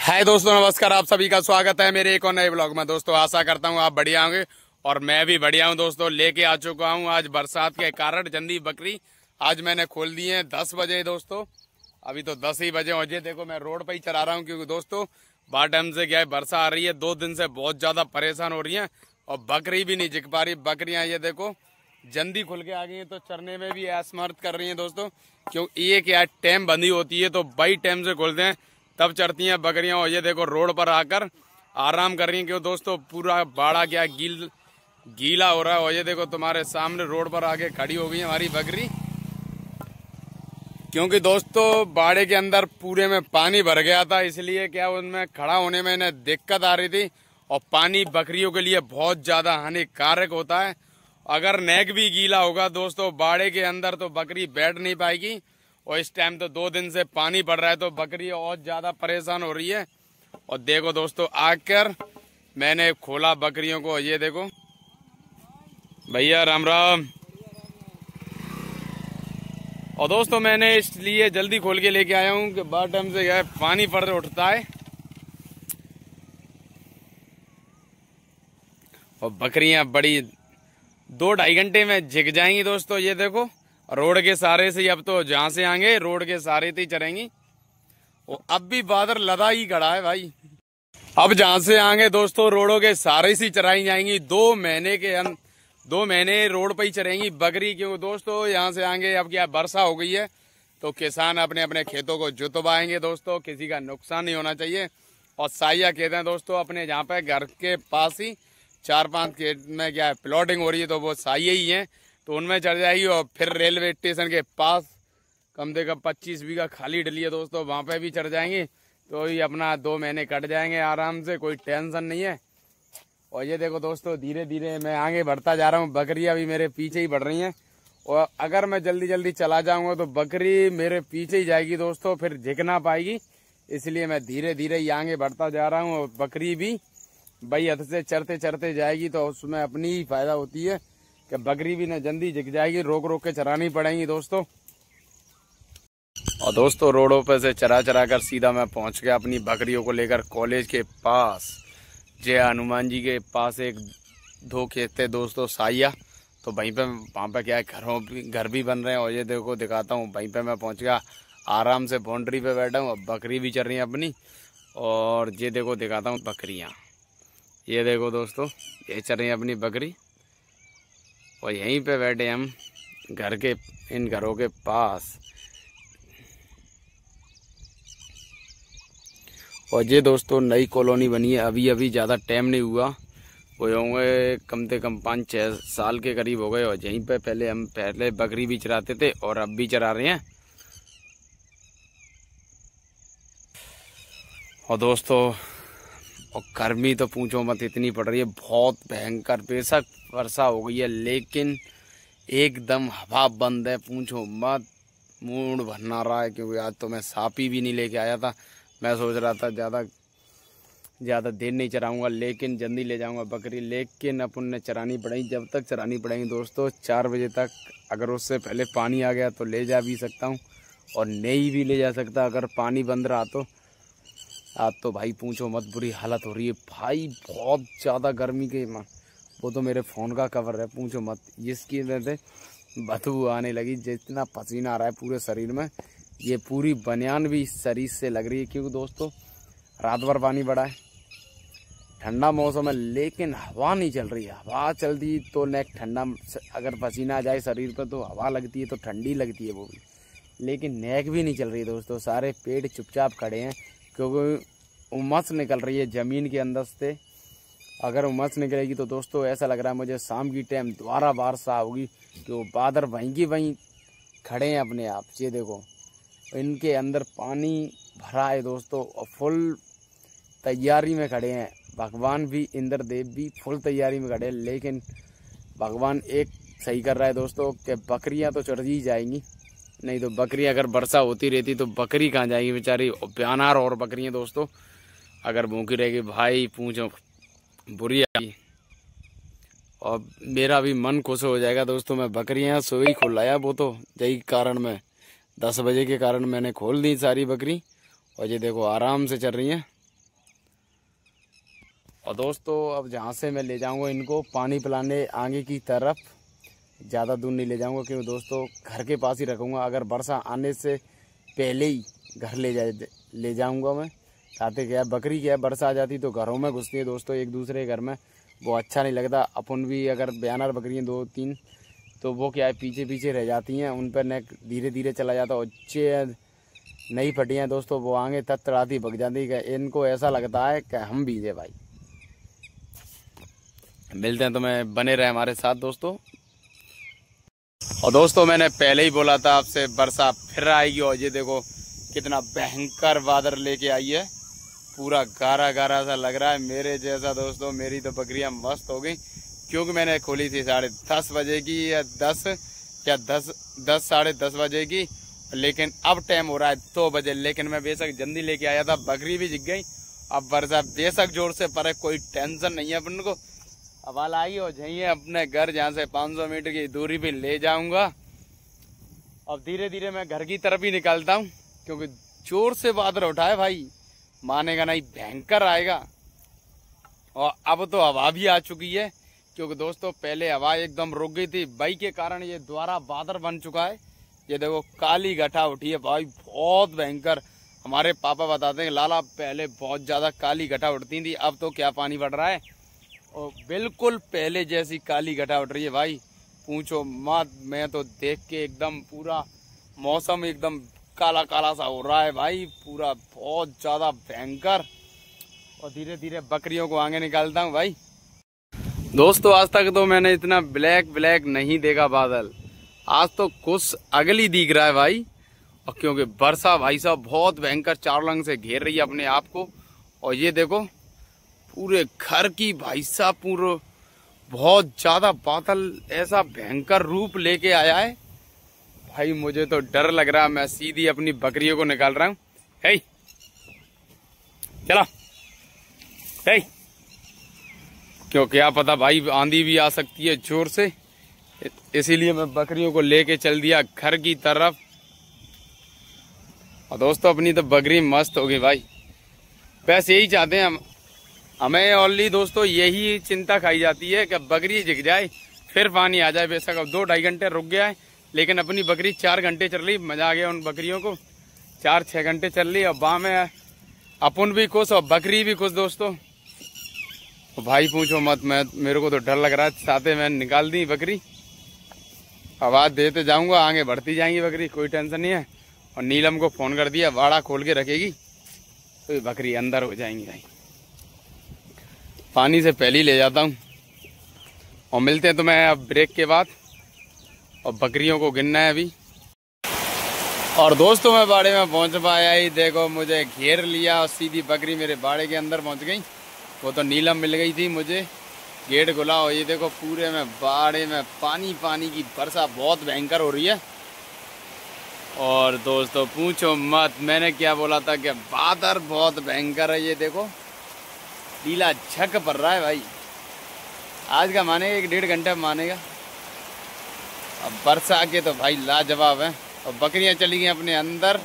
हाय दोस्तों, नमस्कार। आप सभी का स्वागत है मेरे एक और नए ब्लॉग में। दोस्तों आशा करता हूँ आप बढ़िया होंगे और मैं भी बढ़िया हूँ। दोस्तों लेके आ चुका हूँ आज बरसात के कारण जंदी बकरी। आज मैंने खोल दी है 10 बजे। दोस्तों अभी तो 10 ही बजे और ये देखो मैं रोड पर ही चला रहा हूँ, क्योंकि दोस्तों बाहर टाइम से क्या है, वर्षा आ रही है। 2 दिन से बहुत ज्यादा परेशान हो रही है और बकरी भी नहीं जिक पा रही। बकरियां ये देखो जंदी खुल के आ गई है तो चरने में भी असमर्थ कर रही हैं दोस्तों, क्योंकि ये क्या टाइम बंदी होती है तो बाई टाइम से खोलते हैं तब चढ़ती हैं बकरियां। और ये देखो रोड पर आकर आराम कर रही हैं, क्यों दोस्तों पूरा बाड़ा क्या गीला हो रहा है। और ये देखो तुम्हारे सामने रोड पर आके खड़ी हो गई हमारी बकरी, क्योंकि दोस्तों बाड़े के अंदर पूरे में पानी भर गया था, इसलिए क्या उनमें खड़ा होने में इन्हें दिक्कत आ रही थी। और पानी बकरियों के लिए बहुत ज्यादा हानिकारक होता है। अगर नेक भी गीला होगा दोस्तों बाड़े के अंदर तो बकरी बैठ नहीं पाएगी। और इस टाइम तो 2 दिन से पानी पड़ रहा है तो बकरी और ज्यादा परेशान हो रही है। और देखो दोस्तों आकर मैंने खोला बकरियों को, ये देखो भैया राम राम। और दोस्तों मैंने इसलिए जल्दी खोल के लेके आया हूँ कि बार टाइम से क्या है पानी पड़ उठता है और बकरियां बड़ी 2-2.5 घंटे में झिक जाएंगी। दोस्तों ये देखो रोड के सहारे से अब तो जहां से आएंगे रोड के सहारे से ही चलेंगी। और अब भी बादल लदा ही खड़ा है भाई। अब जहां से आएंगे दोस्तों रोडों के सहारे से चराई जाएंगी। 2 महीने रोड पर ही चरेंगी बकरी, क्योंकि दोस्तों यहाँ से आएंगे अब क्या वर्षा हो गई है तो किसान अपने अपने खेतों को जुतवाएंगे। दोस्तों किसी का नुकसान नहीं होना चाहिए। और साइया कहते हैं दोस्तों अपने जहाँ पे घर के पास ही 4-5 खेत में क्या है प्लॉटिंग हो रही है तो वो साइया ही है तो उनमें चढ़ जाएगी। और फिर रेलवे स्टेशन के पास कम से कम 25 बीघा खाली डली है दोस्तों, वहां पे भी चढ़ जाएंगे तो ये अपना 2 महीने कट जाएंगे आराम से, कोई टेंशन नहीं है। और ये देखो दोस्तों धीरे धीरे मैं आगे बढ़ता जा रहा हूँ, बकरियां भी मेरे पीछे ही बढ़ रही हैं। और अगर मैं जल्दी जल्दी चला जाऊंगा तो बकरी मेरे पीछे ही जाएगी दोस्तों, फिर झिक ना पाएगी। इसलिए मैं धीरे धीरे ही आगे बढ़ता जा रहा हूँ। और बकरी भी भाई हद से चढ़ते चढ़ते जाएगी तो उसमें अपनी ही फायदा होती है कि बकरी भी ना जल्दी झिक जाएगी, रोक रोक के चरानी पड़ेगी दोस्तों। और दोस्तों रोडों पे से चरा चरा कर सीधा मैं पहुंच गया अपनी बकरियों को लेकर कॉलेज के पास। जय हनुमान जी के पास 1-2 खेत थे दोस्तों साइया, तो वहीं पे वहाँ पे क्या है घर भी बन रहे हैं। और ये देखो दिखाता हूँ, वहीं पे मैं पहुंच गया, आराम से बाउंड्री पे बैठा हूँ। अब बकरी भी चल रही है अपनी। और ये देखो दिखाता हूँ बकरियाँ, ये देखो दोस्तों ये चल रही है अपनी बकरी। और यहीं पे बैठे हम घर के इन घरों के पास। और ये दोस्तों नई कॉलोनी बनी है, अभी अभी ज़्यादा टाइम नहीं हुआ, वो होंगे कम से कम 5-6 साल के करीब हो गए। और यहीं पे पहले बकरी भी चराते थे और अब भी चरा रहे हैं। और दोस्तों और गर्मी तो पूछो मत, इतनी पड़ रही है बहुत भयंकर। बेशक वर्षा हो गई है लेकिन एकदम हवा बंद है, पूछो मत। मूड भरना रहा है, क्योंकि आज तो मैं सापी भी नहीं लेके आया था। मैं सोच रहा था ज़्यादा देर नहीं चराऊंगा लेकिन जल्दी ले जाऊंगा बकरी, लेकिन अपन ने चरानी पड़ेगी। जब तक चरानी पड़ेगी दोस्तों 4 बजे तक। अगर उससे पहले पानी आ गया तो ले जा भी सकता हूँ और नहीं भी ले जा सकता अगर पानी बंद रहा तो। आज तो भाई पूछो मत, बुरी हालत हो रही है भाई, बहुत ज़्यादा गर्मी के। वो तो मेरे फ़ोन का कवर है, पूछो मत, जिसकी वजह से बदबू आने लगी। जितना पसीना आ रहा है पूरे शरीर में, ये पूरी बनियान भी शरीर से लग रही है, क्योंकि दोस्तों रात भर पानी पड़ा है, ठंडा मौसम है लेकिन हवा नहीं चल रही है। हवा चलती तो नेक ठंडा, अगर पसीना आ जाए शरीर पर तो हवा लगती है तो ठंडी लगती है वो भी, लेकिन नेक भी नहीं चल रही है दोस्तों। सारे पेड़ चुपचाप खड़े हैं क्योंकि उमस निकल रही है ज़मीन के अंदर से। अगर उमस निकलेगी तो दोस्तों ऐसा लग रहा है मुझे शाम की टाइम दोबारा वर्षा होगी, कि वो बादल वहीं की वहीं खड़े हैं अपने आप। ये देखो इनके अंदर पानी भरा है दोस्तों और फुल तैयारी में खड़े हैं। भगवान भी इंद्र देव भी फुल तैयारी में खड़े हैं, लेकिन भगवान एक सही कर रहा है दोस्तों कि बकरियां तो चढ़ ही जाएंगी, नहीं तो बकरियां अगर वर्षा होती रहती तो बकरी कहाँ जाएगी बेचारी। प्यानार और बकरियां दोस्तों अगर भूखी रहेगी भाई पूछो बुरी आएगी। और मेरा भी मन खुश हो जाएगा दोस्तों। मैं बकरियां सोई खुलाया, वो तो यही कारण मैं 10 बजे के कारण मैंने खोल दी सारी बकरी। और ये देखो आराम से चल रही हैं। और दोस्तों अब जहाँ से मैं ले जाऊँगा इनको पानी पिलाने आगे की तरफ, ज़्यादा दूर नहीं ले जाऊँगा क्योंकि दोस्तों घर के पास ही रखूँगा। अगर वर्षा आने से पहले ही घर ले जाऊँगा मैं, ताकि क्या बकरी क्या वर्षा आ जाती तो घरों में घुसती है दोस्तों एक दूसरे के घर में, वो अच्छा नहीं लगता। अपन भी अगर बयानर बकरियाँ 2-3 तो वो क्या है पीछे पीछे रह जाती हैं, उन पर नेक धीरे धीरे चला जाता है। अच्छे नहीं फटी हैं दोस्तों, वो आगे तड़ाती भग जाती है। इनको ऐसा लगता है कि हम भी है भाई। मिलते हैं, तो मैं बने रहे हमारे साथ दोस्तों। और दोस्तों मैंने पहले ही बोला था आपसे वर्षा फिर आएगी, और ये देखो कितना भयंकर बादल लेके आई है, पूरा गारा गारा सा लग रहा है मेरे जैसा दोस्तों। मेरी तो बकरियां मस्त हो गई क्योंकि मैंने खोली थी 10:30 बजे की या 10 साढ़े 10 बजे की, लेकिन अब टाइम हो रहा है 2 बजे। लेकिन मैं बेशक जल्दी लेके आया था, बकरी भी जिग गई। अब वर्षा बेशक जोर से पड़े कोई टेंशन नहीं है अपन को। हवाल आई हो जाइए अपने घर, जहाँ से 500 मीटर की दूरी पे ले जाऊंगा। अब धीरे धीरे मैं घर की तरफ ही निकलता हूँ क्योंकि जोर से बादल उठा है भाई, मानेगा नहीं, भयंकर आएगा। और अब तो हवा भी आ चुकी है क्योंकि दोस्तों पहले हवा एकदम रुक गई थी, बाई के कारण ये दोबारा बादल बन चुका है। ये देखो काली घटा उठी है भाई, बहुत भयंकर। हमारे पापा बताते हैं लाला पहले बहुत ज्यादा काली घटा उठती थी, अब तो क्या पानी बढ़ रहा है और बिल्कुल पहले जैसी काली घटा उठ रही है भाई, पूछो मत। मैं तो देख के एकदम पूरा मौसम एकदम काला काला सा हो रहा है भाई, पूरा बहुत ज्यादा भयंकर। और धीरे धीरे बकरियों को आगे निकालता हूँ भाई। दोस्तों आज तक तो मैंने इतना ब्लैक नहीं देखा बादल, आज तो कुछ अगली दिख रहा है भाई। और क्योंकि वर्षा भाई साहब बहुत भयंकर चारों रंग से घेर रही है अपने आप को। और ये देखो पूरे घर की भाई साहब पूरा बहुत ज्यादा बादल ऐसा भयंकर रूप लेके आया है भाई, मुझे तो डर लग रहा है। मैं सीधी अपनी बकरियों को निकाल रहा हूँ। हे चला हे, क्यों क्या पता भाई आंधी भी आ सकती है जोर से, इसीलिए मैं बकरियों को लेके चल दिया घर की तरफ। और दोस्तों अपनी तो बकरी मस्त होगी भाई, बस यही चाहते हैं हम। हमें ऑनली दोस्तों यही चिंता खाई जाती है कि बकरी जिग जाए फिर पानी आ जाए। बेशक अब 2-2.5 घंटे रुक गया है, लेकिन अपनी बकरी 4 घंटे चल रही, मजा आ गया उन बकरियों को। 4-6 घंटे चल रही, और बाह में अपन भी खुश और बकरी भी खुश दोस्तों। भाई पूछो मत, मेरे को तो डर लग रहा है। साथ में निकाल दी बकरी, आवाज देते जाऊंगा, आगे बढ़ती जाएंगी बकरी, कोई टेंशन नहीं है। और नीलम को फोन कर दिया, बाड़ा खोल के रखेगी तो ये बकरी अंदर हो जाएंगी भाई। पानी से पहले ही ले जाता हूँ। और मिलते हैं तो मैं अब ब्रेक के बाद, और बकरियों को गिनना है अभी। और दोस्तों मैं बाड़े में पहुंच पाया ही, देखो मुझे घेर लिया और सीधी बकरी मेरे बाड़े के अंदर पहुंच गई। वो तो नीलम मिल गई थी मुझे, गेट खुला। और ये देखो पूरे में बाड़े में पानी की वर्षा बहुत भयंकर हो रही है। और दोस्तों पूछो मत, मैंने क्या बोला था कि बादल बहुत भयंकर है। ये देखो नीला झक पड़ रहा है भाई, आज का मानेगा 1-1.5 घंटे मानेगा। अब वर्षा के तो भाई लाजवाब है। और बकरियां चली गई अपने अंदर।